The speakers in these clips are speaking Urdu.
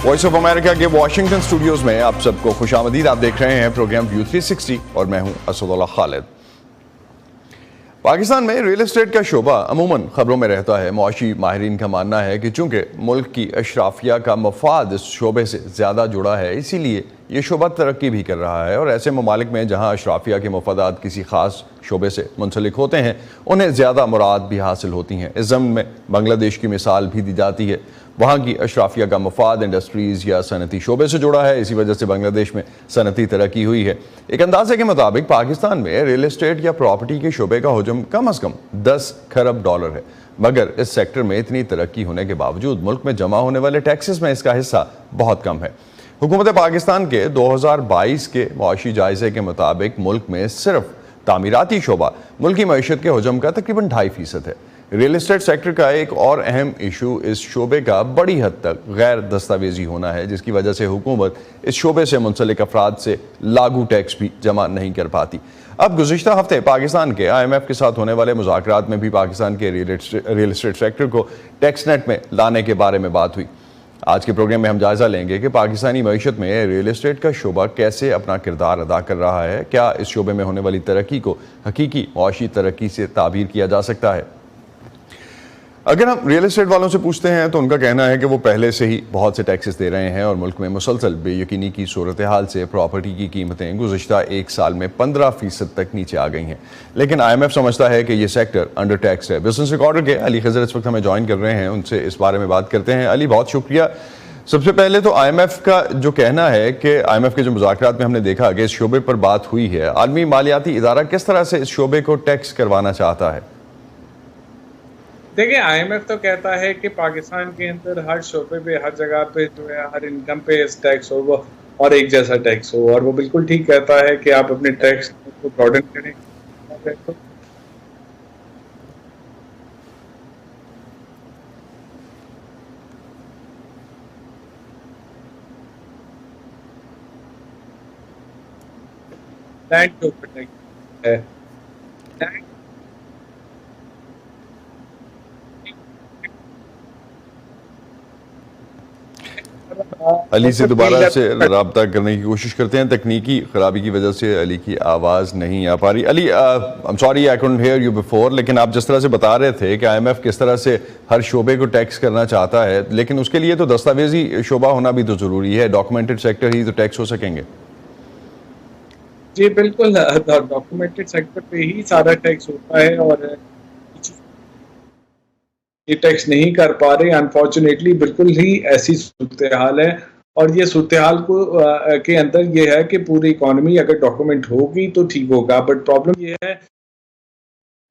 وائس آف امریکہ کے واشنگٹن اسٹوڈیوز میں آپ سب کو خوش آمدید. آپ دیکھ رہے ہیں پروگرام ویو 360 اور میں ہوں اسد اللہ خالد. پاکستان میں ریل اسٹیٹ کا شعبہ عموماً خبروں میں رہتا ہے. معاشی ماہرین کا ماننا ہے کہ چونکہ ملک کی اشرافیہ کا مفاد اس شعبے سے زیادہ جڑا ہے، اسی لیے یہ شعبہ ترقی بھی کر رہا ہے، اور ایسے ممالک میں جہاں اشرافیہ کے مفادات کسی خاص شعبے سے منسلک ہوتے ہیں انہیں زیادہ مراد بھی حاصل ہوتی ہیں. اس ضمن میں بنگلہ دیش کی مثال بھی دی جاتی ہے. وہاں کی اشرافیہ کا مفاد انڈسٹریز یا صنعتی شعبے سے جڑا ہے، اسی وجہ سے بنگلہ دیش میں صنعتی ترقی ہوئی ہے. ایک اندازے کے مطابق پاکستان میں ریل اسٹیٹ یا پراپرٹی کے شعبے کا حجم کم از کم 10 کھرب ڈالر ہے، مگر اس سیکٹر میں اتنی ترقی ہونے کے باوجود ملک میں جمع ہونے والے ٹیکسز میں اس کا حصہ بہت کم ہے. حکومت پاکستان کے 2022 کے معاشی جائزے کے مطابق ملک میں صرف تعمیراتی شعبہ ملکی معیشت کے حجم کا تقریباً 2.5% ہے. ریل اسٹیٹ سیکٹر کا ایک اور اہم ایشو اس شعبے کا بڑی حد تک غیر دستاویزی ہونا ہے، جس کی وجہ سے حکومت اس شعبے سے منسلک افراد سے لاگو ٹیکس بھی جمع نہیں کر پاتی. اب گزشتہ ہفتے پاکستان کے IMF کے ساتھ ہونے والے مذاکرات میں بھی پاکستان کے ریل اسٹیٹ سیکٹر کو ٹیکس نیٹ میں لانے کے بارے میں بات ہوئی. آج کے پروگرام میں ہم جائزہ لیں گے کہ پاکستانی معیشت میں ریل اسٹیٹ کا شعبہ کیسے اپنا کردار ادا کر رہا ہے. کیا اس شعبے میں ہونے والی ترقی کو حقیقی معاشی ترقی سے تعبیر کیا جا سکتا ہے؟ اگر ہم ریل اسٹیٹ والوں سے پوچھتے ہیں تو ان کا کہنا ہے کہ وہ پہلے سے ہی بہت سے ٹیکسز دے رہے ہیں، اور ملک میں مسلسل بے یقینی کی صورتحال سے پراپرٹی کی قیمتیں گزشتہ ایک سال میں 15% تک نیچے آ گئی ہیں. لیکن IMF سمجھتا ہے کہ یہ سیکٹر انڈر ٹیکس ہے. بزنس ریکارڈر کے علی خضر اس وقت ہمیں جوائن کر رہے ہیں، ان سے اس بارے میں بات کرتے ہیں. علی، بہت شکریہ. سب سے پہلے تو IMF کا جو کہنا ہے کہ IMF کے جو مذاکرات میں ہم نے دیکھا کہ اس شعبے پر بات ہوئی ہے، عالمی مالیاتی ادارہ کس طرح سے اس شعبے کو ٹیکس کروانا چاہتا ہے؟ دیکھیں، IMF تو کہتا ہے کہ پاکستان کے اندر ہر شعبے پہ، ہر جگہ پہ جو ہے ہر انکم پہ ٹیکس ہو وہ اور ایک جیسا ٹیکس ہو، اور وہ بالکل ٹھیک کہتا ہے کہ آپ اپنے ٹیکس کو براڈن کریں. لینڈ کے اوپر ٹیکس ہے. علی سے دوبارہ سے رابطہ کرنے کی کوشش کرتے ہیں. تکنیکی خرابی کی وجہ سے علی کی آواز نہیں آ پا رہی. علی، I'm sorry I couldn't hear you before، لیکن آپ جس طرح سے بتا رہے تھے کہ IMF کس طرح سے ہر شعبے کو ٹیکس کرنا چاہتا ہے، لیکن اس کے لیے تو دستاویزی شعبہ ہونا بھی تو ضروری ہے. ڈاکومنٹڈ سیکٹر ہی تو ٹیکس ہو سکیں گے. جی بالکل، ڈاکومنٹڈ سیکٹر پہ ہی سارا ٹیکس ہوتا ہے، اور یہ ٹیکس نہیں کر پا رہے. انفارچونیٹلی بالکل ہی ایسی صورتحال ہے، اور یہ صورتحال کے اندر یہ ہے کہ پوری اکانومی اگر ڈاکومنٹ ہوگی تو ٹھیک ہوگا، بٹ پرابلم یہ ہے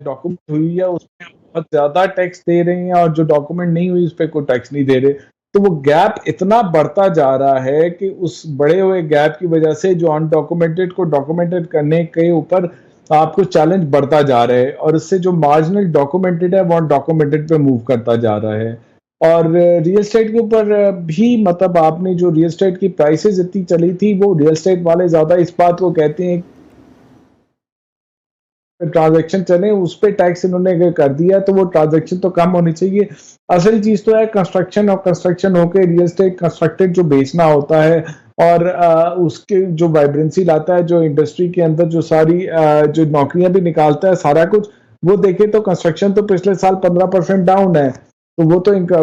ڈاکومنٹ ہوئی ہے اس میں بہت زیادہ ٹیکس دے رہے ہیں، اور جو ڈاکومنٹ نہیں ہوئی اس پہ کوئی ٹیکس نہیں دے رہے. تو وہ گیپ اتنا بڑھتا جا رہا ہے کہ اس بڑے ہوئے گیپ کی وجہ سے جو ان ڈاکومنٹڈ کو ڈاکومنٹڈ کرنے کے اوپر آپ کو چیلنج بڑھتا جا رہا ہے، اور اس سے جو مارجنل ڈاکومنٹڈ ہے وہ ڈاکومنٹڈ پہ موو کرتا جا رہا ہے. اور ریل اسٹیٹ کے اوپر بھی مطلب آپ نے جو ریل اسٹیٹ کی پرائسز اتنی چلی تھی، وہ ریل اسٹیٹ والے زیادہ اس بات کو کہتے ہیں ٹرانزیکشن چلے اس پہ ٹیکس انہوں نے اگر کر دیا تو وہ ٹرانزیکشن تو کم ہونی چاہیے. اصل چیز تو ہے کنسٹرکشن، اور کنسٹرکشن ہو کے ریل اسٹیٹ کنسٹرکٹڈ جو بیچنا ہوتا ہے، اور اس کے جو وائبرنسی لاتا ہے، جو انڈسٹری کے اندر جو ساری جو نوکریاں بھی نکالتا ہے، سارا کچھ وہ دیکھیں تو کنسٹرکشن تو پچھلے سال 15% ڈاؤن ہے. تو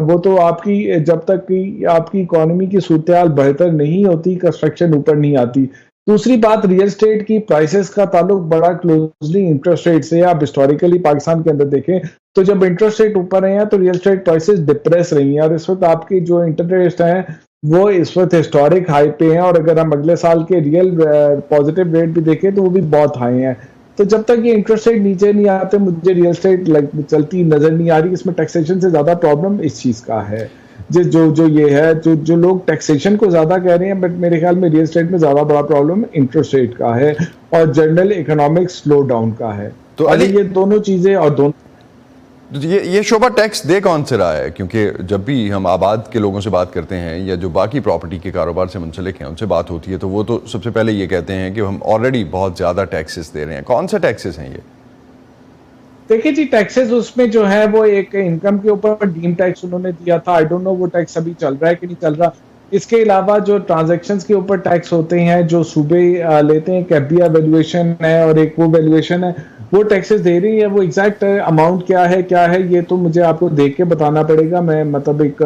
وہ تو آپ کی جب تک کہ آپ کی اکانومی کی صورتحال بہتر نہیں ہوتی کنسٹرکشن اوپر نہیں آتی. دوسری بات، ریل اسٹیٹ کی پرائسز کا تعلق بڑا کلوزلی انٹرسٹ ریٹ سے ہے. آپ ہسٹوریکلی پاکستان کے اندر دیکھیں تو جب انٹرسٹ ریٹ اوپر رہے ہیں تو ریل اسٹیٹ پرائسز ڈپریس رہی ہیں، اور اس وقت آپ کی جو انٹرسٹ ہیں وہ اس وقت ہسٹورک ہائی پہ ہیں. اور اگر ہم اگلے سال کے ریئل پازیٹیو ریٹ بھی دیکھیں تو وہ بھی بہت ہائی ہیں. تو جب تک یہ انٹرسٹ ریٹ نیچے نہیں آتے مجھے ریل اسٹیٹ چلتی نظر نہیں آ رہی. اس میں ٹیکسیشن سے زیادہ پرابلم اس چیز کا ہے، جو یہ ہے جو لوگ ٹیکسیشن کو زیادہ کہہ رہے ہیں، بٹ میرے خیال میں ریل اسٹیٹ میں زیادہ بڑا پرابلم انٹرسٹ ریٹ کا ہے اور جنرل اکنامک سلو ڈاؤن کا ہے. تو علی، یہ دونوں چیزیں اور دونوں یہ شعبہ ٹیکس دے کون سے رہا ہے؟ کیونکہ جب بھی ہم آباد کے لوگوں سے بات کرتے ہیں یا جو باقی پراپرٹی کے کاروبار سے منسلک ہیں ان سے بات ہوتی ہے تو وہ تو سب سے پہلے یہ کہتے ہیں کہ ہم آلریڈی بہت زیادہ ٹیکسز دے رہے ہیں. کون سے ٹیکسز ہیں یہ؟ دیکھیں جی، ٹیکسز اس میں جو ہے وہ ایک انکم کے اوپر ڈیم ٹیکس انہوں نے دیا تھا. آئی ڈونٹ نو وہ ٹیکس ابھی چل رہا ہے کہ نہیں چل رہا. اس کے علاوہ جو ٹرانزیکشنز کے اوپر ٹیکس ہوتے ہیں جو صوبے لیتے ہیں، کیبیا ویلیویشن ہے اور ایک وہ ویلیویشن ہے، وہ ٹیکسز دے رہی ہے. وہ ایگزیکٹ اماؤنٹ کیا ہے یہ تو مجھے آپ کو دیکھ کے بتانا پڑے گا. میں مطلب ایک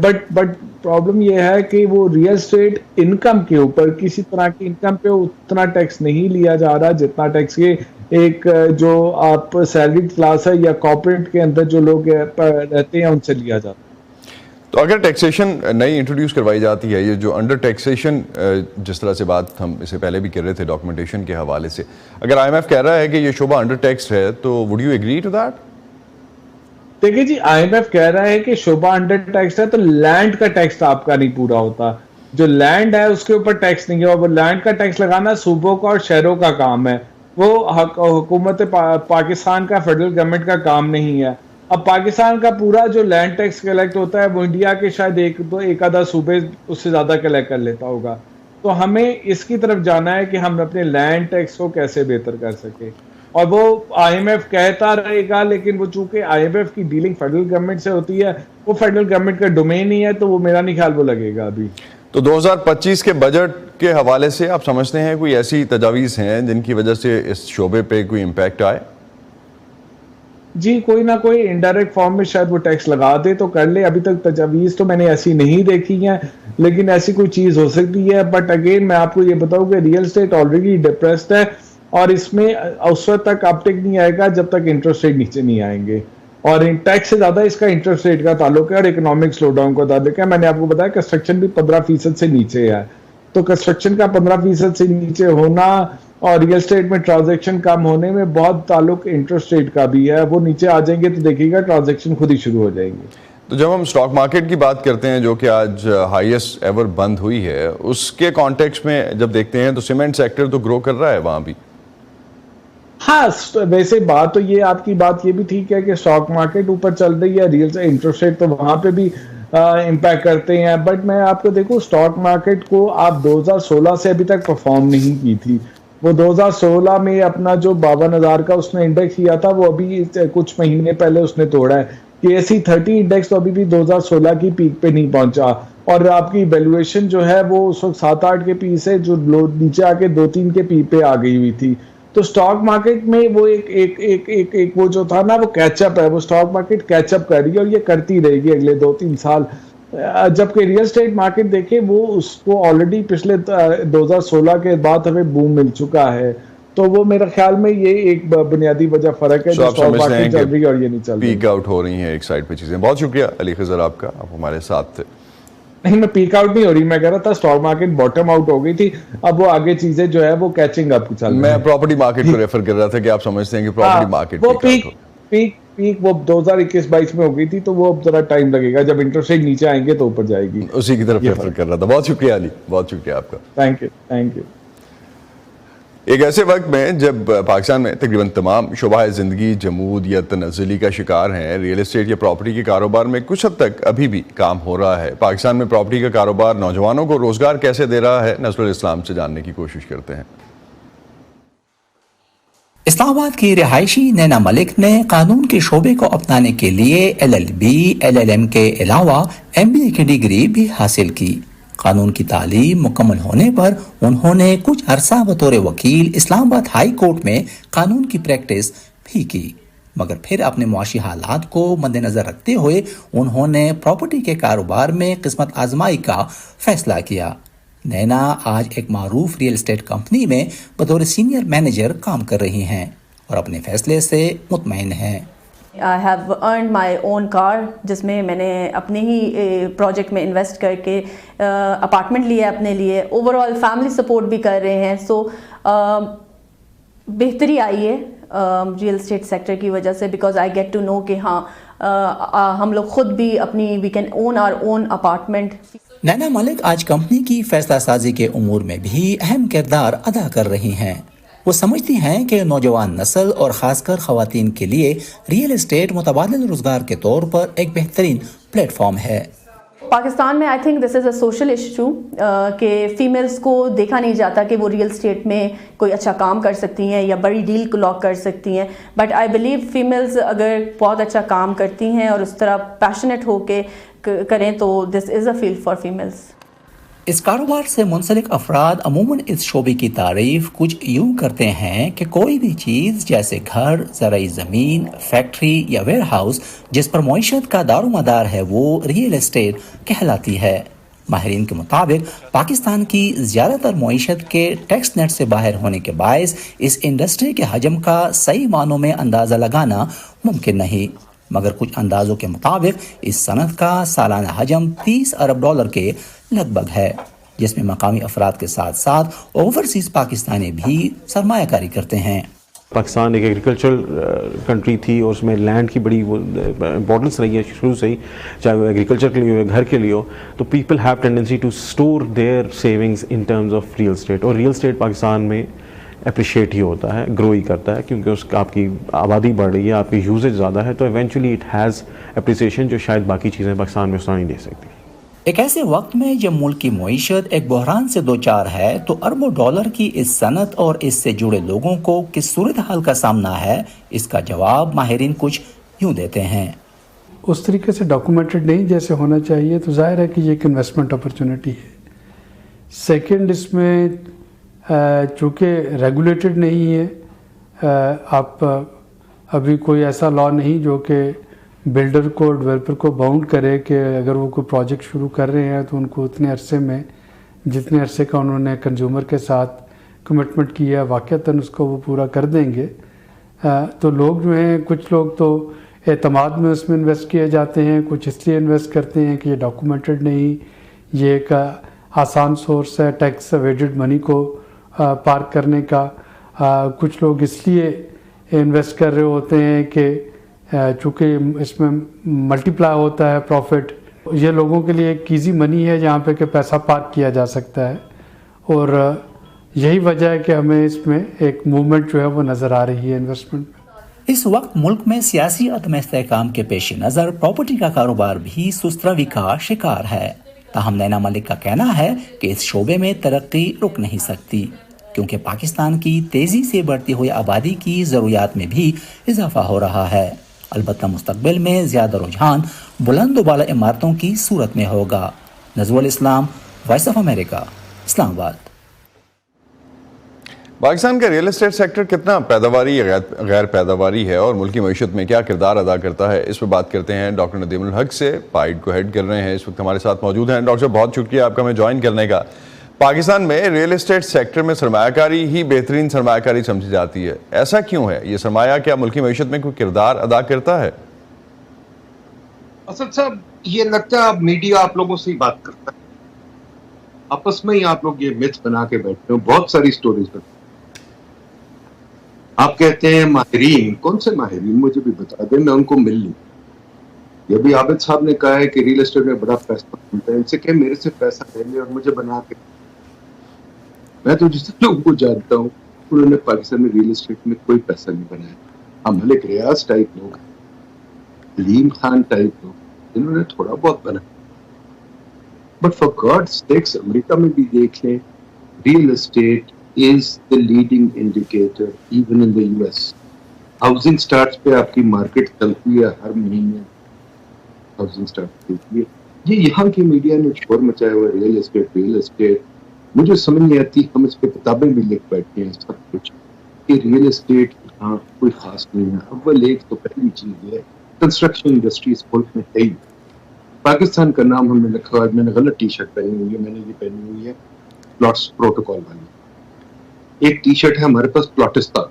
بٹ پرابلم یہ ہے کہ وہ ریئل اسٹیٹ انکم کے اوپر کسی طرح کی انکم پہ اتنا ٹیکس نہیں لیا جا رہا جتنا ٹیکس یہ ایک جو آپ سیلریڈ کلاس ہے یا کارپوریٹ کے اندر جو لوگ رہتے ہیں ان سے لیا جاتا ہے. تو اگر ٹیکسیشن نئی انٹروڈیوس کروائی جاتی ہے، یہ جو انڈر ٹیکسیشن جس طرح سے بات ہم اس سے پہلے بھی کر رہے تھے ڈاکومنٹیشن کے حوالے سے، اگر آئی ایم ایف کہہ رہا ہے کہ یہ شعبہ انڈر ٹیکسڈ ہے تو would you agree to that? دیکھیے جی، آئی ایم ایف کہہ رہا ہے کہ شعبہ انڈر ٹیکس ہے تو لینڈ کا ٹیکس آپ کا نہیں پورا ہوتا. جو لینڈ ہے اس کے اوپر ٹیکس نہیں ہے، اور وہ لینڈ کا ٹیکس لگانا صوبوں کا اور شہروں کا کام ہے. وہ حکومت پاکستان کا فیڈرل گورنمنٹ کا کام نہیں ہے. اب پاکستان کا پورا جو لینڈ ٹیکس کلیکٹ ہوتا ہے وہ انڈیا کے شاید ایک آدھا صوبے اس سے زیادہ کلیکٹ کر لیتا ہوگا. تو ہمیں اس کی طرف جانا ہے کہ ہم اپنے لینڈ ٹیکس کو کیسے بہتر کر سکیں. اور وہ آئی ایم ایف کہتا رہے گا، لیکن وہ چونکہ آئی ایم ایف کی ڈیلنگ فیڈرل گورنمنٹ سے ہوتی ہے، وہ فیڈرل گورنمنٹ کا ڈومین ہی ہے، تو وہ میرا نہیں خیال وہ لگے گا ابھی. تو 2025 کے بجٹ کے حوالے سے آپ سمجھتے ہیں کوئی ایسی تجاویز ہیں جن کی وجہ سے اس شعبے پہ کوئی امپیکٹ آئے؟ جی، کوئی نہ کوئی انڈائریکٹ فارم میں شاید وہ ٹیکس لگا دے تو کر لے. ابھی تک تجاویز تو میں نے ایسی نہیں دیکھی ہیں، لیکن ایسی کوئی چیز ہو سکتی ہے. بٹ اگین میں آپ کو یہ بتاؤں کہ ریئل اسٹیٹ آلریڈی ڈپریسڈ ہے، اور اس میں اس وقت تک اپ ٹیک نہیں آئے گا جب تک انٹرسٹ ریٹ نیچے نہیں آئیں گے. اور ٹیکس سے زیادہ اس کا انٹرسٹ ریٹ کا تعلق ہے اور اکنامک سلو ڈاؤن کا تعلق ہے. میں نے آپ کو بتایا کنسٹرکشن بھی 15% سے نیچے ہے، تو کنسٹرکشن کا 15% سے نیچے ہونا اور ریئل اسٹیٹ میں ٹرانزیکشن کم ہونے میں بہت تعلق انٹرسٹ ریٹ کا بھی ہے. وہ نیچے آ جائیں گے تو دیکھیے گا ٹرانزیکشن خود ہی شروع ہو جائیں گے. تو جب ہم سٹاک مارکیٹ کی بات کرتے ہیں جو کہ آج ہائیسٹ ایور بند ہوئی ہے، اس کے کانٹیکسٹ میں جب دیکھتے ہیں تو سیمنٹ سیکٹر تو گرو کر رہا ہے وہاں بھی. ہاں، ویسے بات تو یہ آپ کی بات یہ بھی ٹھیک ہے کہ سٹاک مارکیٹ اوپر چل رہی ہے، ریئل انٹرسٹ ریٹ تو وہاں پہ بھی امپیکٹ کرتے ہیں. بٹ میں آپ کو دیکھوں سٹاک مارکیٹ کو آپ 2016 سے ابھی تک پرفارم نہیں کی تھی. وہ 2016 میں اپنا جو 52,000 کا اس نے انڈیکس کیا تھا، وہ ابھی کچھ مہینے پہلے اس نے توڑا ہے. KSE 30 انڈیکس تو ابھی بھی 2016 کی پیک پہ نہیں پہنچا، اور آپ کی ویلیویشن جو ہے وہ اس وقت 7-8 کے پی سے جو نیچے آ کے 2-3 کے پی پہ آ گئی ہوئی تھی. تو سٹاک مارکیٹ میں وہ ایک وہ جو تھا نا، وہ کیچ اپ ہے. وہ سٹاک مارکیٹ کیچ اپ کر رہی ہے اور یہ کرتی رہے گی اگلے 2-3 سال. جبکہ ریئل اسٹیٹ مارکیٹ دیکھیں وہ اس کو آلریڈی پچھلے 2016 کے بعد ہمیں بوم مل چکا ہے. تو وہ میرا خیال میں یہ ایک بنیادی وجہ فرق ہے جو سٹاک مارکیٹ چل رہی ہے اور یہ نہیں چل رہی. پیک آؤٹ ہو رہی ہیں ایک سائڈ پہ چیزیں. بہت شکریہ علی خضر آپ کا، آپ ہمارے ساتھ تھے. نہیں، میں پیک آؤٹ نہیں ہو رہی، میں کہہ رہا تھا سٹاک مارکیٹ باٹم آؤٹ ہو گئی تھی، اب وہ آگے چیزیں جو ہے وہ کیچنگ اپ چل رہی ہیں. میں پراپرٹی مارکیٹ کو ریفر کر رہا تھا کہ آپ سمجھتے ہیں کہ پراپرٹی مارکیٹ وہ پیک وہ 2021-22 میں ہو گئی تھی، تو وہ اب ذرا ٹائم لگے گا. جب انٹرسٹ ریٹ نیچے آئیں گے تو اوپر جائے گی. اسی کی طرف ریفر کر رہا تھا. بہت شکریہ علی، بہت شکریہ آپ کا. Thank you. ایک ایسے وقت میں جب پاکستان میں تقریباً تمام شعبہ زندگی جمود یا تنزلی کا شکار ہیں، ریئل اسٹیٹ یا پراپرٹی کے کاروبار میں کچھ حد تک ابھی بھی کام ہو رہا ہے. پاکستان میں پراپرٹی کا کاروبار نوجوانوں کو روزگار کیسے دے رہا ہے، نصر الاسلام سے جاننے کی کوشش کرتے ہیں. اسلام آباد کی رہائشی نینا ملک نے قانون کے شعبے کو اپنانے کے لیے LLB LLM کے علاوہ MBA کی ڈگری بھی حاصل کی. قانون کی تعلیم مکمل ہونے پر انہوں نے کچھ عرصہ بطور وکیل اسلام آباد ہائی کورٹ میں قانون کی پریکٹس بھی کی، مگر پھر اپنے معاشی حالات کو مد نظر رکھتے ہوئے انہوں نے پراپرٹی کے کاروبار میں قسمت آزمائی کا فیصلہ کیا. نینا آج ایک معروف ریئل اسٹیٹ کمپنی میں بطور سینئر مینیجر کام کر رہی ہیں اور اپنے فیصلے سے مطمئن ہیں. I have earned my own car جس میں میں نے اپنے ہی پروجیکٹ میں انویسٹ کر کے اپارٹمنٹ لیا اپنے لیے. اوور آل فیملی سپورٹ بھی کر رہے ہیں. سو بہتری آئی ہے ریئل اسٹیٹ سیکٹر کی وجہ سے، because I get to know کہ ہاں ہم لوگ خود بھی اپنی we can own our own apartment. Nina Malik آج کمپنی کی فیصلہ سازی کے امور میں بھی اہم کردار ادا کر رہی ہیں. وہ سمجھتی ہیں کہ نوجوان نسل اور خاص کر خواتین کے لیے ریئل اسٹیٹ متبادل روزگار کے طور پر ایک بہترین پلیٹ فارم ہے. پاکستان میں I think this is a social issue کہ فیمیلس کو دیکھا نہیں جاتا کہ وہ ریئل اسٹیٹ میں کوئی اچھا کام کر سکتی ہیں یا بڑی ڈیل کو لاک کر سکتی ہیں. بٹ آئی بلیو فیمیلز اگر بہت اچھا کام کرتی ہیں اور اس طرح پیشنیٹ ہو کے کریں تو دس از اے فیلڈ فار فیمیلز. اس کاروبار سے منسلک افراد عموماً اس شعبے کی تعریف کچھ یوں کرتے ہیں کہ کوئی بھی چیز جیسے گھر، زرعی زمین، فیکٹری یا ویئر ہاؤس جس پر معیشت کا دار و مدار ہے وہ ریئل اسٹیٹ کہلاتی ہے. ماہرین کے مطابق پاکستان کی زیادہ تر معیشت کے ٹیکس نیٹ سے باہر ہونے کے باعث اس انڈسٹری کے حجم کا صحیح معنوں میں اندازہ لگانا ممکن نہیں، مگر کچھ اندازوں کے مطابق اس صنعت کا سالانہ حجم $30 ارب کے لگ بھگ ہے، جس میں مقامی افراد کے ساتھ ساتھ اوورسیز پاکستانی بھی سرمایہ کاری کرتے ہیں. پاکستان ایک ایگریکلچرل کنٹری تھی اور اس میں لینڈ کی بڑی امپورٹنس رہی ہے شروع سے ہی، چاہے وہ ایگریکلچر کے لیے ہو گھر کے لیے ہو. تو people have tendency to store their savings in terms of real estate, اور ریئل اسٹیٹ پاکستان میں اپریشیٹ ہی ہوتا ہے، گرو ہی کرتا ہے، کیونکہ اس کا آپ کی آبادی بڑھ رہی ہے، آپ کی یوزیج زیادہ ہے، تو ایونچولی اٹ ہیز اپریسیشن جو شاید باقی چیزیں پاکستان میں اس طرح نہیں دے سکتی. ایک ایسے وقت میں جب ملک کی معیشت ایک بحران سے دوچار ہے تو اربوں ڈالر کی اس صنعت اور اس سے جڑے لوگوں کو کس صورتحال کا سامنا ہے، اس کا جواب ماہرین کچھ یوں دیتے ہیں. اس طریقے سے ڈاکومنٹڈ نہیں جیسے ہونا چاہیے، تو ظاہر ہے کہ یہ ایک انویسٹمنٹ اپرچونٹی ہے. سیکنڈ، اس میں چونکہ ریگولیٹڈ نہیں ہے، آپ ابھی کوئی ایسا لا نہیں جو کہ بلڈر کو، ڈیولپر کو باؤنڈ کرے کہ اگر وہ کوئی پروجیکٹ شروع کر رہے ہیں تو ان کو اتنے عرصے میں جتنے عرصے کا انہوں نے کنزیومر کے ساتھ کمٹمنٹ کیا ہے واقعتاً اس کو وہ پورا کر دیں گے. تو لوگ جو ہیں، کچھ لوگ تو اعتماد میں اس میں انویسٹ کیے جاتے ہیں، کچھ اس لیے انویسٹ کرتے ہیں کہ یہ ڈاکومنٹڈ نہیں، یہ ایک آسان سورس ہے ٹیکس اویڈڈ منی کو پارک کرنے کا. کچھ لوگ اس لیے انویسٹ کر رہے ہوتے ہیں کہ چونکہ اس میں ملٹی پلائی ہوتا ہے پروفٹ. یہ لوگوں کے لیے ایک ایزی منی ہے جہاں پہ کہ پیسہ پارک کیا جا سکتا ہے، اور یہی وجہ ہے کہ ہمیں اس میں ایک موومنٹ جو ہے وہ نظر آ رہی ہے انویسٹمنٹ میں. اس وقت ملک میں سیاسی عدم استحکام کے پیش نظر پراپرٹی کا کاروبار بھی سست روی کا شکار ہے. تاہم نینا ملک کا کہنا ہے کہ اس شعبے میں ترقی رک نہیں سکتی، کیونکہ پاکستان کی تیزی سے بڑھتی ہوئی آبادی کی ضروریات میں بھی اضافہ ہو رہا ہے. البتہ مستقبل میں زیادہ رجحان بلند و بالا عمارتوں کی صورت میں ہوگا. نظر الاسلام، وائس آف امریکہ، اسلام آباد. پاکستان کا ریئل اسٹیٹ سیکٹر کتنا پیداواری یا غیر پیداواری ہے اور ملکی معیشت میں کیا کردار ادا کرتا ہے، اس پہ بات کرتے ہیں ڈاکٹر ندیم الحق سے. پائیڈ کو ہیڈ کر رہے ہیں، اس وقت ہمارے ساتھ موجود ہیں. ڈاکٹر صاحب بہت شکریہ آپ کا ہمیں جوائن کرنے کا. پاکستان میں ریئل اسٹیٹ سیکٹر میں سرمایہ کاری ہی بہترین سرمایہ کاری سمجھی جاتی ہے، ایسا کیوں ہے؟ یہ سرمایہ کیا ملکی معیشت میں کوئی کردار ادا کرتا ہے؟ اسد صاحب، یہ لگتا ہے اب میڈیا آپ لوگوں سے ہی بات کرتا ہے، آپس میں ہی آپ لوگ یہ متھ بنا کے بیٹھتے ہو. بہت ساری سٹوریز بنتے آپ کہتے ہیں ماہرین. کون سے ماہرین؟ مجھے بھی بتا دیں، میں ان کو مل لوں. یہ بھی عابد صاحب نے کہا ہے کہ ریئل اسٹیٹ میں بڑا پیسہ بنتا ہے، ان سے کہ میرے سے پیسہ لے لیں اور مجھے بنا کے. میں تو جس لوگوں کو جانتا ہوں انہوں نے پاکستان میں ریئل اسٹیٹ میں کوئی پیسہ نہیں بنایا. ہم ملک ریاض ٹائپ لوگ، علیم خان ٹائپ لوگ، جنہوں نے تھوڑا بہت بنایا. بٹ فار گاڈ سیکس، امریکہ میں بھی دیکھ لیں، real estate is the leading indicator even in the US. Housing starts پہ آپ کی مارکیٹ چلتی ہے ہر مہینے. Housing starts دیکھیے، یہ یہاں کی میڈیا نے شور مچایا ہوا ریئل اسٹیٹ. مجھے سمجھ نہیں آتی، ہم اس پہ کتابیں بھی لکھ بیٹھتے ہیں سب کچھ کہ ریئل اسٹیٹ ہاں کوئی خاص نہیں ہے. اول ایک تو پہلی چیز ہے کنسٹرکشن انڈسٹری اس ملک میں ہے ہی. پاکستان کا نام ہم نے لکھا ہے، میں نے غلط ٹی شرٹ پہنی ہوئی ہے، میں نے یہ پہنی ہوئی ہے پلاٹس پروٹوکول والی. ایک ٹی شرٹ ہے ہمارے پاس پلاٹستان.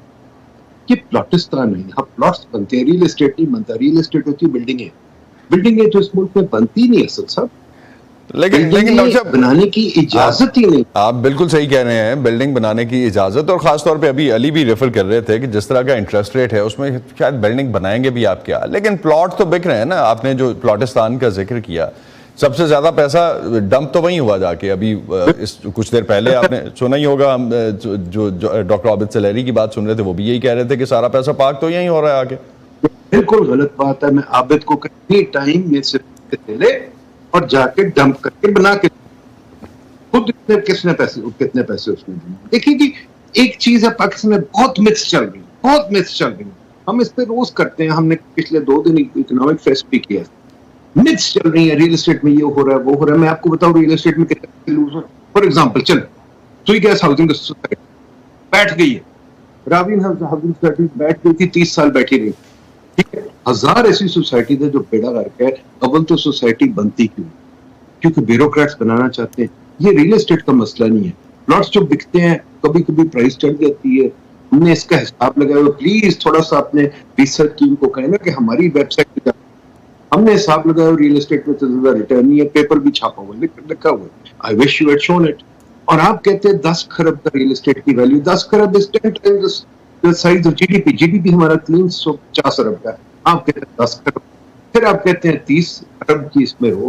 یہ پلاٹستان نہیں، یہاں پلاٹس بنتے ہیں، ریئل اسٹیٹ نہیں بنتا. ریئل اسٹیٹ ہوتی ہے بلڈنگیں. بلڈنگیں تو اس ملک میں بنتی نہیں اصل صاحب. لیکن ڈاکٹر صاحب بنانے کی اجازت ہی نہیں. آپ بالکل صحیح کہہ رہے ہیں، بلڈنگ بنانے کی اجازت، اور خاص طور پہ ابھی علی بھی ریفر کر رہے تھے کہ جس طرح کا انٹرسٹ ریٹ ہے اس میں شاید بلڈنگ بنائیں گے بھی آپ کیا. لیکن پلاٹ تو بک رہے ہیں نا. آپ نے جو پلاٹستان کا ذکر کیا، سب سے زیادہ پیسہ ڈمپ تو وہیں ہوا جا کے. ابھی کچھ دیر پہلے آپ نے سنا ہی ہوگا، ہم جو ڈاکٹر عابد سلیری کی بات سن رہے تھے وہ بھی یہی کہہ رہے تھے کہ سارا پیسہ پاک تو یہیں ہو رہا ہے آگے. بالکل غلط بات ہے. میں عابد کو کہیں ٹائم میں سے لے اور جا کے ڈمپ کر کے بنا کے خود کتنے پیسے اس میں دیے. دیکھیے جی ایک چیز ہے پاکستان میں بہت متس چل رہی ہیں. ہم اس پہ روز کرتے ہیں, ہم نے پچھلے 2 دن اکنامک فیسٹ بھی کیا. متس چل رہی ہیں ریئل اسٹیٹ میں, یہ ہو رہا ہے وہ ہو رہا ہے. میں آپ کو بتاؤں ریئل اسٹیٹ میں کتنے لوز ہیں. فار ایگزامپل چل سوئی گیس ہاؤسنگ سوسائٹی بیٹھ گئی ہے, راوین ہاؤسنگ سوسائٹی بیٹھ گئی تھی, 30 سال بیٹھی رہی. ٹھیک ہے, 1000 ایسی سوسائٹی تھے جو بیڑا کر کے اول تو سوسائٹی بنتی کیوں, کیونکہ بیوروکریٹس بنانا چاہتے ہیں. یہ ریئل اسٹیٹ کا مسئلہ نہیں ہے. پلاٹس جو بکتے ہیں کبھی کبھی پرائس چڑھ جاتی ہے, ہم نے اس کا حساب لگایا ہوا. پلیز تھوڑا سا اپنے ریسرچ ٹیم کو کہیں نا کہ ہماری ویب سائٹ پہ ہم نے حساب لگایا ریئل اسٹیٹ میں تو زیادہ ریٹرن نہیں ہے, پیپر بھی چھاپا ہوا لکھا ہوا ہے. I wish you had shown it. اور آپ کہتے ہیں 10 کروڑ کا ریئل اسٹیٹ کی value, 10 crore is 10 times the size of GDP. GDP ہمارا 350 ارب کا ہے, آپ کہتے ہیں 10 کروڑ, پھر آپ کہتے ہیں 30 ارب کی اس میں ہو.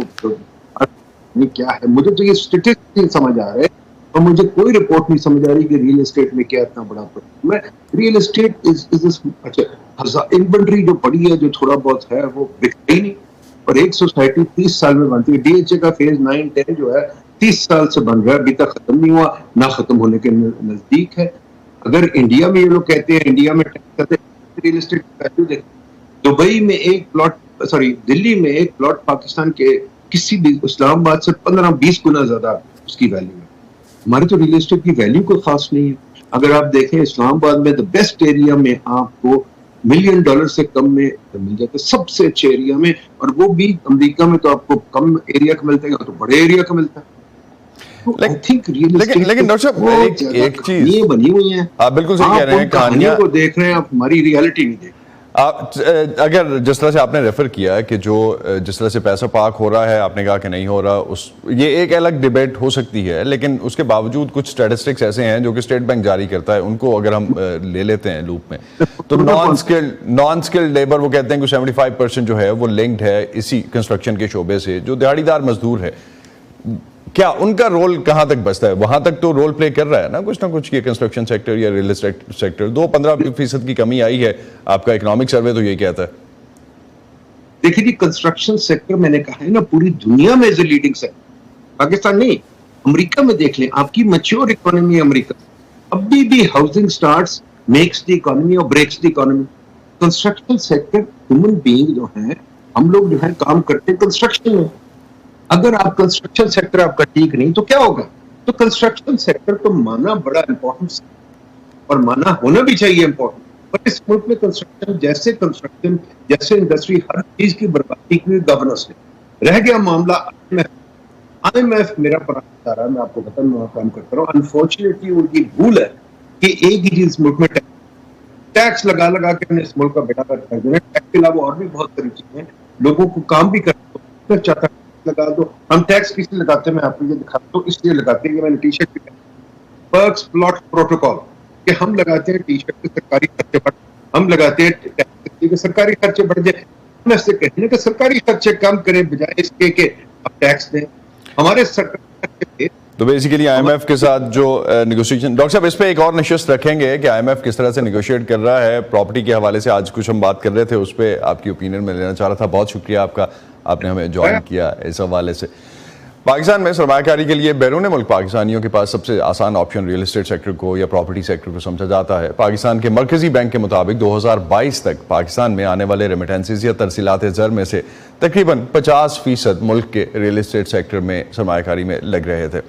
کیا ہے, مجھے تو یہ اسٹیٹسٹکس نہیں سمجھ آ رہے اور مجھے کوئی رپورٹ نہیں سمجھ آ رہی کہ ریئل اسٹیٹ میں کیا اتنا بڑا پروبلم ہے. ریئل اسٹیٹ اچھا انوینٹری جو پڑی ہے جو تھوڑا بہت ہے وہ بکتا ہی نہیں, اور ایک سوسائٹی 30 سال میں بنتی ہے. DHA کا فیز 9-10 جو ہے 30 سال سے بن رہا ہے, ابھی تک ختم نہیں ہوا, نہ ختم ہونے کے نزدیک ہے. اگر انڈیا میں یہ لوگ کہتے ہیں انڈیا میں ریئل اسٹیٹ ویلیو دیکھیں, دبئی میں ایک پلاٹ دلی میں ایک پلاٹ پاکستان کے کسی بھی اسلام آباد سے 15-20 گنا زیادہ اس کی ویلیو ہے. ہمارے تو ریئل اسٹیٹ کی ویلیو کوئی خاص نہیں ہے. اگر آپ دیکھیں اسلام آباد میں دا بیسٹ ایریا میں آپ کو $1 ملین سے کم میں مل جاتا ہے, سب سے اچھے ایریا میں, اور وہ بھی امریکہ میں تو آپ کو کم ایریا کا ملتا ہے تو بڑے ایریا کا ملتا ہے. لیکن ڈاکٹر صاحب ایک چیز بنی ہوئی ہیں, آپ بالکل صحیح کہہ رہے ہیں, کہانیوں کو دیکھ رہے ہیں آپ, ہماری ریالٹی نہیں دیکھ. اگر جس طرح سے آپ نے ریفر کیا کہ جو جس طرح سے پیسہ پاک ہو رہا ہے, آپ نے کہا کہ نہیں ہو رہا, یہ ایک الگ ڈیبیٹ ہو سکتی ہے, لیکن اس کے باوجود کچھ اسٹیٹسٹکس ایسے ہیں جو کہ اسٹیٹ بینک جاری کرتا ہے, ان کو اگر ہم لے لیتے ہیں لوپ میں, تو نان اسکلڈ لیبر وہ کہتے ہیں کہ 75% جو ہے وہ لنکڈ ہے اسی کنسٹرکشن کے شعبے سے, جو دہاڑی دار مزدور ہے. کیا ان کا رول کہاں تک بچتا ہے؟ وہاں تک تو رول پلے کر رہا ہے نا کچھ نہ کچھ, یہ کنسٹرکشن سیکٹر یا ریئل اسٹیٹ سیکٹر. 15% کی کمی آئی ہے, آپ کا اکنامک سروے تو یہی کہتا ہے. دیکھیے جی کنسٹرکشن سیکٹر میں نے کہا ہے نا پوری دنیا میں از اے لیڈنگ سیکٹر, پاکستان نہیں, امریکہ میں دیکھ لیں, آپ کی میچور اکانومی ہے امریکہ, ابھی بھی housing starts makes the economy اور breaks the economy. Construction sector human being جو ہیں, ہم لوگ جو ہے کام کرتے ہیں کنسٹرکشن میں. اگر آپ کنسٹرکشن سیکٹر آپ کا ٹھیک نہیں تو کیا ہوگا؟ تو کنسٹرکشن سیکٹر کو مانا بڑا امپورٹنٹ اور مانا ہونا بھی چاہیے امپورٹنٹ. پر اس ملک میں کنسٹرکشن جیسے انڈسٹری ہر چیز کی بربادی کی گورننس نے رہ گیا معاملہ. IMF میرا پرانا ادارہ, میں آپ کو بتا میں کام کرتا رہا ہوں, انفارچونیٹلی ان کی بھول ہے کہ ایک ہی چیز ملک میں ٹیکس لگا کے ہم نے اس ملک کا بیٹا کر دینا. ٹیکس کے علاوہ اور بھی بہت ساری چیزیں, لوگوں کو کام بھی کرنا چاہتا ہے لگا دو. ہم ٹیکس کس لیے لگاتے ہیں میں آپ کو یہ دکھاتا ہوں, اس لیے لگاتے ہیں کہ میں نے ٹی شرٹ بھی پرکس پلاٹ پروٹوکول کہ ہم لگاتے ہیں ٹی شرٹ کے سرکاری خرچے بڑھ, ہم لگاتے ہیں ٹیکس کے سرکاری خرچے بڑھ جائے. ہم ایسے کہتے ہیں کہ سرکاری خرچے کم کریں بجائے اس کے کہ آپ ٹیکس دیں. ہمارے سرکاری خرچے تو بیسیکلی IMF کے ساتھ جو نیگوشیشن, ڈاکٹر صاحب اس پہ ایک اور نشست رکھیں گے کہ IMF کس طرح سے نیگوشیٹ کر رہا ہے پراپرٹی کے حوالے سے. آج کچھ ہم بات کر رہے تھے, اس پہ آپ کی اوپینین میں لینا چاہ رہا تھا. بہت شکریہ آپ کا, آپ نے ہمیں جوائن کیا اس حوالے سے. پاکستان میں سرمایہ کاری کے لیے بیرون ملک پاکستانیوں کے پاس سب سے آسان آپشن ریئل اسٹیٹ سیکٹر کو یا پراپرٹی سیکٹر کو سمجھا جاتا ہے. پاکستان کے مرکزی بینک کے مطابق 2022 تک پاکستان میں آنے والے ریمیٹنسز یا ترسیلات زر میں سے تقریباً 50% ملک کے ریئل اسٹیٹ سیکٹر میں سرمایہ کاری میں لگ رہے تھے.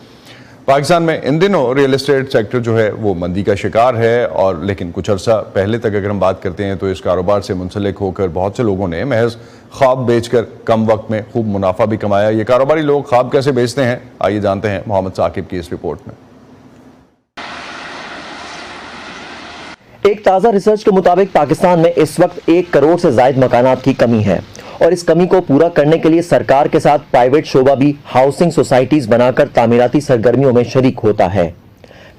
پاکستان میں ان دنوں ریئل اسٹیٹ سیکٹر جو ہے وہ مندی کا شکار ہے, اور لیکن کچھ عرصہ پہلے تک اگر ہم بات کرتے ہیں تو اس کاروبار سے منسلک ہو کر بہت سے لوگوں نے محض خواب بیچ کر کم وقت میں خوب منافع بھی کمایا. یہ کاروباری لوگ خواب کیسے بیچتے ہیں, آئیے جانتے ہیں محمد ثاقب کی اس رپورٹ میں. ایک تازہ ریسرچ کے مطابق پاکستان میں اس وقت 1 کروڑ سے زائد مکانات کی کمی ہے, اور اس کمی کو پورا کرنے کے لیے سرکار کے ساتھ پرائیویٹ شعبہ بھی ہاؤسنگ سوسائٹیز بنا کر تعمیراتی سرگرمیوں میں شریک ہوتا ہے.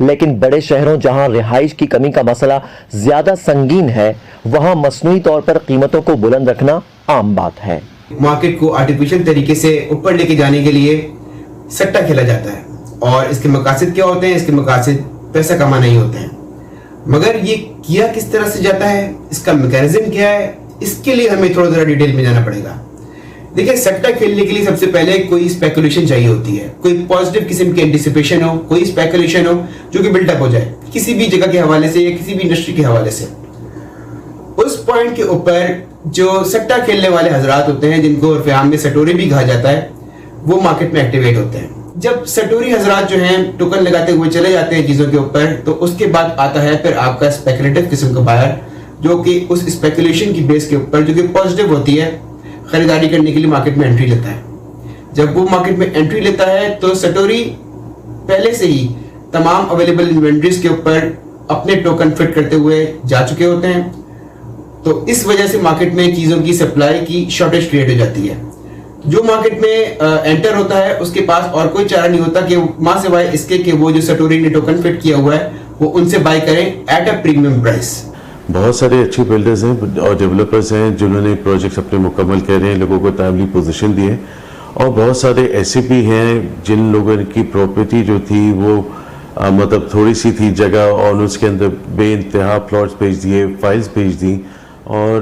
لیکن بڑے شہروں جہاں رہائش کی کمی کا مسئلہ زیادہ سنگین ہے, وہاں مصنوعی طور پر قیمتوں کو بلند رکھنا عام بات ہے. مارکیٹ کو آرٹیفیشل طریقے سے اوپر لے کے جانے کے لیے سٹہ کھیلا جاتا ہے, اور اس کے مقاصد کیا ہوتے ہیں؟ اس کے مقاصد پیسہ کمانا ہی ہوتے ہیں. مگر یہ کیا کس طرح سے جاتا ہے, اس کا میکینزم کیا ہے, اس کے لیے ہمیں تھوڑا ذرا ڈیٹیل میں جانا پڑے گا. دیکھیں سٹا کھیلنے کے لیے سب سے پہلے کوئی اسپیکولیشن چاہیے ہوتی ہے, کوئی پازیٹیو قسم کی اینٹیسپیشن ہو, کوئی اسپیکولیشن ہو جو کہ بلڈ اپ ہو جائے کسی بھی جگہ کے حوالے سے یا کسی بھی انڈسٹری کے حوالے سے. اس پوائنٹ کے اوپر جو سٹا کھیلنے والے حضرات ہوتے ہیں, جن کو عرف عام میں سٹوری بھی کہا جاتا ہے, وہ مارکیٹ میں ایکٹیویٹ ہوتے ہیں. جب سٹوری حضرات جو ہیں ٹوکن لگاتے ہوئے چلے جاتے ہیں چیزوں کے اوپر, تو اس کے بعد آتا ہے پھر آپ کا اسپیکولیٹو قسم کا بائر, جو کہ اس اسپیکولیشن کی بیس کے اوپر جو کہ پازیٹیو ہوتی ہے خریداری کرنے کے لیے مارکیٹ میں انٹری لیتا ہے. جب وہ مارکیٹ میں انٹری لیتا ہے تو سٹوری پہلے سے ہی تمام اویلیبل انوینٹریز کے اوپر اپنے ٹوکن فٹ کرتے ہوئے جا چکے ہوتے ہیں, تو اس وجہ سے مارکیٹ میں چیزوں کی سپلائی کی شارٹیج کریٹ ہو جاتی ہے. جو مارکیٹ میں انٹر ہوتا ہے اس کے پاس اور کوئی چارہ نہیں ہوتا کہ ماں سوائے اس کے کہ وہ جو سٹوری نے ٹوکن فٹ کیا ہوا ہے وہ ان سے بائی کریں ایٹ اے پریمیم پرائس. بہت سارے اچھے بلڈرز ہیں اور ڈیولپرز ہیں جنہوں نے پروجیکٹس اپنے مکمل کر رہے ہیں, لوگوں کو ٹائملی پوزیشن دیے, اور بہت سارے ایسے بھی ہیں جن لوگوں کی پراپرٹی جو تھی وہ مطلب تھوڑی سی تھی جگہ, اور اس کے اندر بے انتہا پلاٹس بھیج دیے, فائلز بھیج دیں اور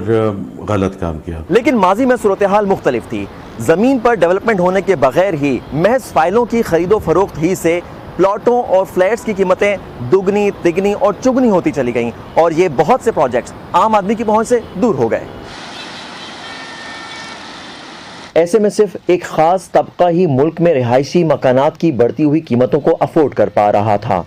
غلط کام کیا. لیکن ماضی میں صورتحال مختلف تھی. زمین پر ڈیولپمنٹ ہونے کے بغیر ہی محض فائلوں کی خرید و فروخت ہی سے پلاٹوں اور فلیٹس کی قیمتیں دگنی تگنی اور چگنی ہوتی چلی گئیں, اور یہ بہت سے پروجیکٹس عام آدمی کی پہنچ سے دور ہو گئے. ایسے میں صرف ایک خاص طبقہ ہی ملک میں رہائشی مکانات کی بڑھتی ہوئی قیمتوں کو افورڈ کر پا رہا تھا.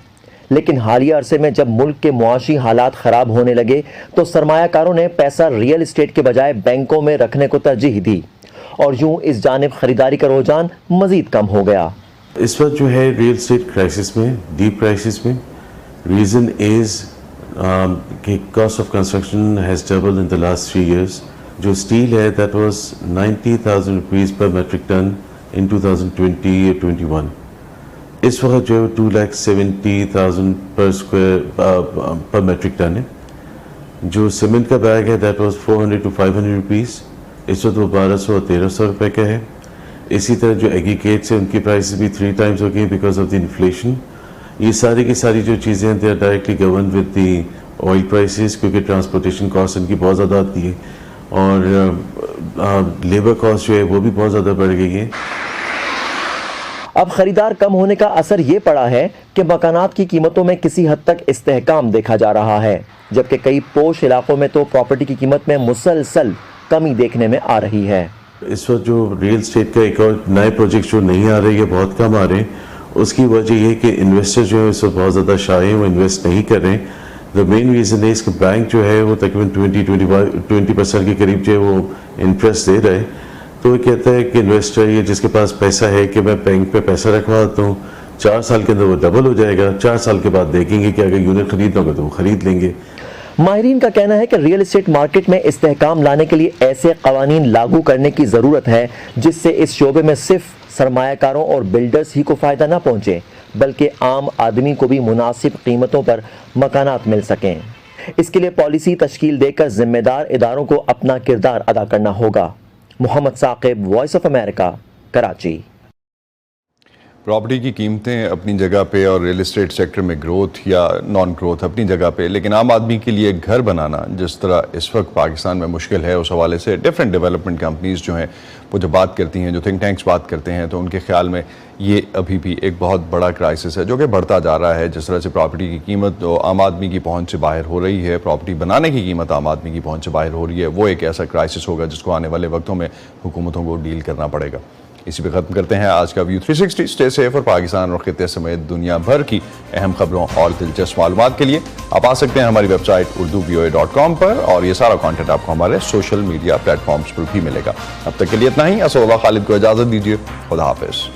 لیکن حالیہ عرصے میں جب ملک کے معاشی حالات خراب ہونے لگے تو سرمایہ کاروں نے پیسہ ریئل اسٹیٹ کے بجائے بینکوں میں رکھنے کو ترجیح دی, اور یوں اس جانب خریداری کا رجحان مزید کم ہو گیا. اس وقت جو ہے ریئل اسٹیٹ کرائسس میں, ڈیپ کرائسس میں, ریزن از کہ cost of construction has doubled in the last 3 years. جو اسٹیل ہے that was 90,000 rupees per metric ton in 2020-21. اس وقت جو 2,70,000 پر میٹرک ٹن ہے. جو سیمنٹ کا بیگ ہے دیٹ واز 400 to 500 روپیز, اس وقت وہ 1,200 اور 1,300 روپے کا ہے. اسی طرح جو ایگریگیٹس ہیں ان کی پرائسز بھی 3 times ہو گئی بیکاز آف دی انفلیشن. یہ ساری کی ساری جو چیزیں ہیں they are directly governed with the oil prices, کیونکہ ٹرانسپورٹیشن کاسٹ ان کی بہت زیادہ آتی ہے, اور لیبر کاسٹ جو ہے وہ بھی بہت زیادہ بڑھ گئی ہے. اب خریدار کم ہونے کا اثر یہ پڑا ہے کہ مکانات کی قیمتوں میں کسی حد تک استحکام دیکھا جا رہا ہے, جبکہ کئی پوش علاقوں میں تو پراپرٹی کی قیمت میں مسلسل کمی دیکھنے میں آ رہی ہے. اس وقت جو ریئل اسٹیٹ کا ایک اور نئے پروجیکٹ جو نہیں آ رہے یا بہت کم آ رہے ہیں, اس کی وجہ یہ ہے کہ انویسٹر جو ہے اس وقت بہت زیادہ شائع ہیں, وہ انویسٹ نہیں کر رہے ہیں. دا مین ریزن ہے اس کا بینک جو ہے وہ تقریباً 20% کے قریب جو ہے وہ انٹرسٹ دے رہا ہے. تو وہ کہتا ہے کہ انویسٹر یہ جس کے پاس پیسہ ہے کہ میں بینک پہ پیسہ رکھوا دیتا ہوں, 4 سال کے اندر وہ ڈبل ہو جائے گا, 4 سال کے بعد دیکھیں گے کہ اگر یونٹ خریدنا ہوگا تو وہ خرید لیں گے. ماہرین کا کہنا ہے کہ ریئل اسٹیٹ مارکیٹ میں استحکام لانے کے لیے ایسے قوانین لاگو کرنے کی ضرورت ہے جس سے اس شعبے میں صرف سرمایہ کاروں اور بلڈرز ہی کو فائدہ نہ پہنچے, بلکہ عام آدمی کو بھی مناسب قیمتوں پر مکانات مل سکیں. اس کے لیے پالیسی تشکیل دے کر ذمہ دار اداروں کو اپنا کردار ادا کرنا ہوگا. Muhammad Saqib, voice of America, Karachi. Property کی قیمتیں اپنی جگہ پہ اور ریل اسٹیٹ سیکٹر میں گروتھ یا نان گروتھ اپنی جگہ پہ, لیکن عام آدمی کے لیے گھر بنانا جس طرح اس وقت پاکستان میں مشکل ہے, اس حوالے سے ڈیفرنٹ ڈیولپمنٹ کمپنیز جو ہیں وہ جب بات کرتی ہیں, جو تھنک ٹینکس بات کرتے ہیں, تو ان کے خیال میں یہ ابھی بھی ایک بہت بڑا کرائسس ہے جو کہ بڑھتا جا رہا ہے. جس طرح سے پراپرٹی کی قیمت عام آدمی کی پہنچ سے باہر ہو رہی ہے, پراپرٹی بنانے کی قیمت عام آدمی کی پہنچ سے باہر ہو رہی ہے, وہ ایک ایسا کرائسس ہوگا جس کو آنے والے وقتوں میں حکومتوں کو ڈیل کرنا پڑے گا. اسی پہ ختم کرتے ہیں آج کا ویو 360. اسٹے سیف, اور پاکستان اور خطے سمیت دنیا بھر کی اہم خبروں اور دلچسپ معلومات کے لیے آپ آ سکتے ہیں ہماری ویب سائٹ urduvoa.com پر, اور یہ سارا کانٹینٹ آپ کو ہمارے سوشل میڈیا پلیٹ فارمز پر بھی ملے گا. اب تک کے لیے اتنا ہی. اسد اللہ خالد کو اجازت دیجیے. خدا حافظ.